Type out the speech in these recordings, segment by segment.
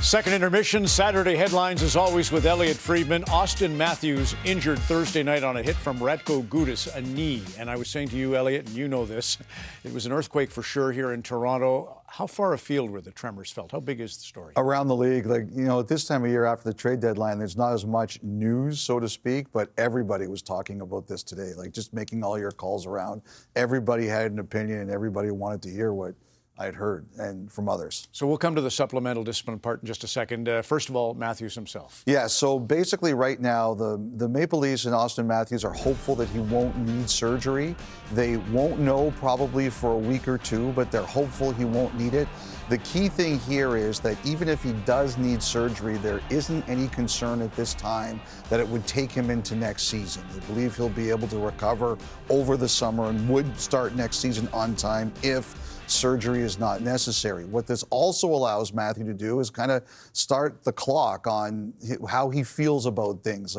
Second intermission, Saturday headlines as always with Elliotte Friedman. Auston Matthews injured Thursday night on a hit from Radko Gudas, a knee. And I was saying to you, Elliotte, and you know this, it was an earthquake for sure here in Toronto. How far afield were the tremors felt? How big is the story? Around the league, at this time of year after the trade deadline, there's not as much news, so to speak, but everybody was talking about this today. Just making all your calls around. Everybody had an opinion and everybody wanted to hear what I had heard and from others. So we'll come to the supplemental discipline part in just a second. First of all, Matthews himself. Yeah, so basically right now, the Maple Leafs and Auston Matthews are hopeful that he won't need surgery. They won't know probably for a week or two, but they're hopeful he won't need it. The key thing here is that even if he does need surgery, there isn't any concern at this time that it would take him into next season. They believe he'll be able to recover over the summer and would start next season on time if surgery is not necessary. What this also allows Matthew to do is kind of start the clock on how he feels about things.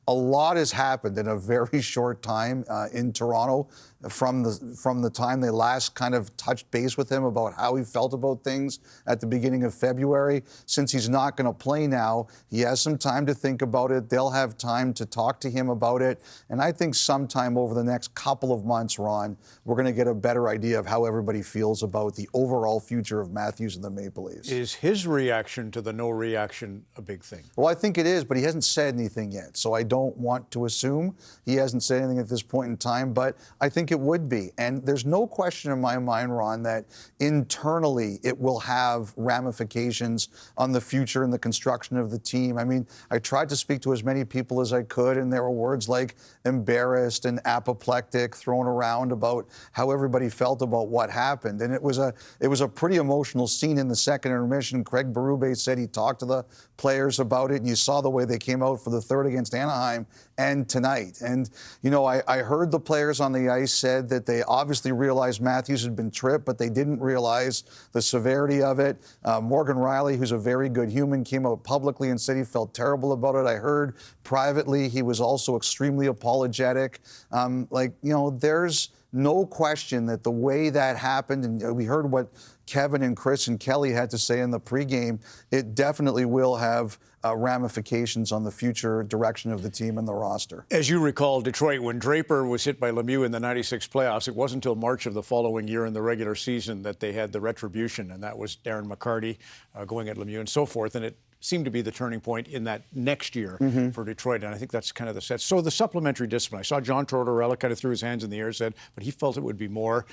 A lot has happened in a very short time in Toronto from the time they last kind of touched base with him about how he felt about things at the beginning of February. Since he's not going to play now, he has some time to think about it. They'll have time to talk to him about it. And I think sometime over the next couple of months, Ron, we're going to get a better idea of how everybody feels about the overall future of Matthews and the Maple Leafs. Is his reaction to the no reaction a big thing? Well, I think it is, but he hasn't said anything yet. So I don't want to assume he hasn't said anything at this point in time, but I think it would be. And there's no question in my mind, Ron, that internally it will have ramifications on the future and the construction of the team. I mean, I tried to speak to as many people as I could, and there were words like embarrassed and apoplectic thrown around about how everybody felt about what happened. And it was a pretty emotional scene in the second intermission. Craig Berube said he talked to the players about it, and you saw the way they came out for the third against Anaheim and tonight. And, I heard the players on the ice said that they obviously realized Matthews had been tripped, but they didn't realize the severity of it. Morgan Riley, who's a very good human, came out publicly and said he felt terrible about it. I heard privately he was also extremely apologetic. There's no question that the way that happened, and we heard what Kevin and Chris and Kelly had to say in the pregame, it definitely will have ramifications on the future direction of the team and the roster. As you recall, Detroit, when Draper was hit by Lemieux in the 96 playoffs, it wasn't until March of the following year in the regular season that they had the retribution, and that was Darren McCarty going at Lemieux and so forth, and it seemed to be the turning point in that next year for Detroit, and I think that's kind of the set. So the supplementary discipline, I saw John Tortorella kind of threw his hands in the air, said, but he felt it would be more.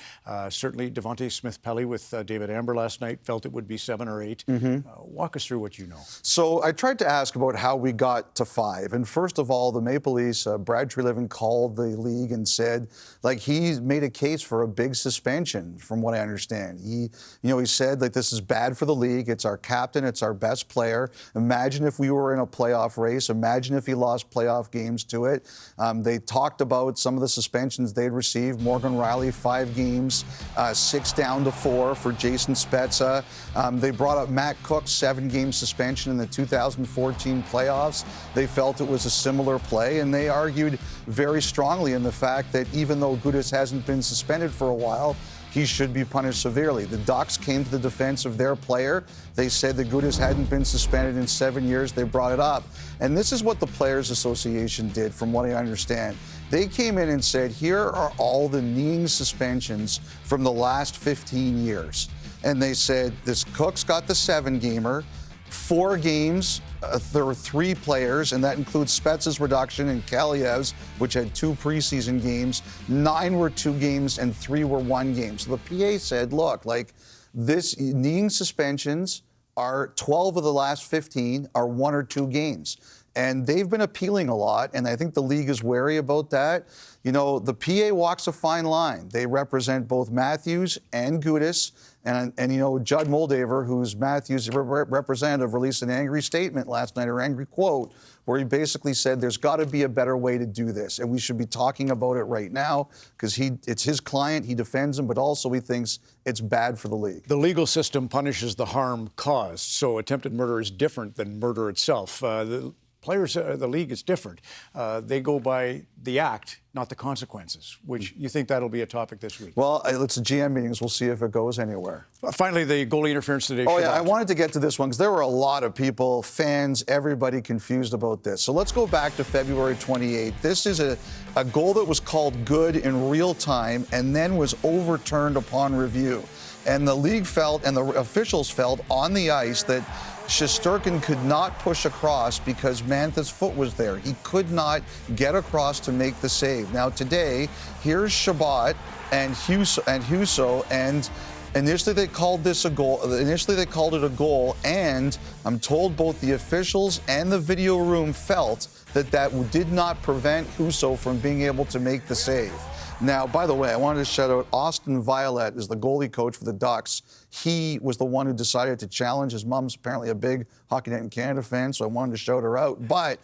Certainly Devontae Smith-Pelly with David Amber last night felt it would be 7 or 8. Walk us through what you know. So I tried to ask about how we got to 5. And first of all, the Maple Leafs, Brad Treliving called the league and said, he made a case for a big suspension, from what I understand. He said, this is bad for the league. It's our captain. It's our best player. Imagine if we were in a playoff race. Imagine if he lost playoff games to it. They talked about some of the suspensions they'd received. Morgan Riley, 5 games, 6 down to 4 for Jason Spezza. They brought up Matt Cook's 7-game suspension in the 2014 playoffs. They felt it was a similar play, and they argued very strongly in the fact that even though Gudas hasn't been suspended for a while, he should be punished severely. The Ducks came to the defense of their player. They said that Gudas hadn't been suspended in 7 years. They brought it up. And this is what the Players Association did, from what I understand. They came in and said, here are all the kneeing suspensions from the last 15 years. And they said, this Cook's got the 7-gamer. 4 games, there were 3 players, and that includes Spezza's reduction and Kaliev's, which had 2 preseason games. 9 were 2 games, and 3 were 1 game. So the PA said, look, this kneeing suspensions are 12 of the last 15 are 1 or 2 games. And they've been appealing a lot, and I think the league is wary about that. The PA walks a fine line. They represent both Matthews and Gudas. And Judd Moldaver, who's Matthews' representative, released an angry statement last night, or angry quote, where he basically said there's got to be a better way to do this, and we should be talking about it right now because it's his client, he defends him, but also he thinks it's bad for the league. The legal system punishes the harm caused, so attempted murder is different than murder itself. Players, the league is different. They go by the act, not the consequences, which you think that'll be a topic this week. Well, it's the GM meetings. We'll see if it goes anywhere. Finally, the goalie interference today. Oh, yeah, I wanted to get to this one because there were a lot of people, fans, everybody confused about this. So let's go back to February 28th. This is a goal that was called good in real time and then was overturned upon review. And the league felt and the officials felt on the ice that Shesterkin could not push across because Mantha's foot was there. He could not get across to make the save. Now today, here's Shabbat and Husso, and initially they called this a goal. Initially they called it a goal, and I'm told both the officials and the video room felt that did not prevent Husso from being able to make the save. Now, by the way, I wanted to shout out Auston Matthews is the goalie coach for the Ducks. He was the one who decided to challenge. His mom's apparently a big Hockey Night in Canada fan, so I wanted to shout her out. But,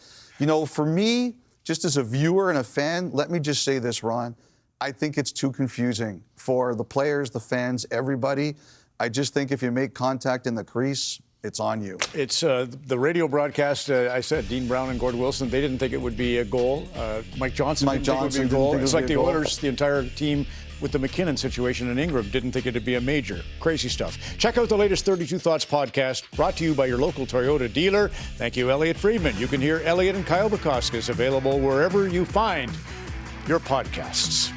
for me, just as a viewer and a fan, let me just say this, Ron. I think it's too confusing for the players, the fans, everybody. I just think if you make contact in the crease, it's on you. It's the radio broadcast. I said Dean Brown and Gord Wilson. They didn't think it would be a goal. Mike Johnson didn't think it would be a goal. It's like the Oilers, the entire team with the McKinnon situation and Ingram didn't think it'd be a major. Crazy stuff. Check out the latest 32 Thoughts podcast brought to you by your local Toyota dealer. Thank you, Elliotte Friedman. You can hear Elliotte and Kyle Bukauskas available wherever you find your podcasts.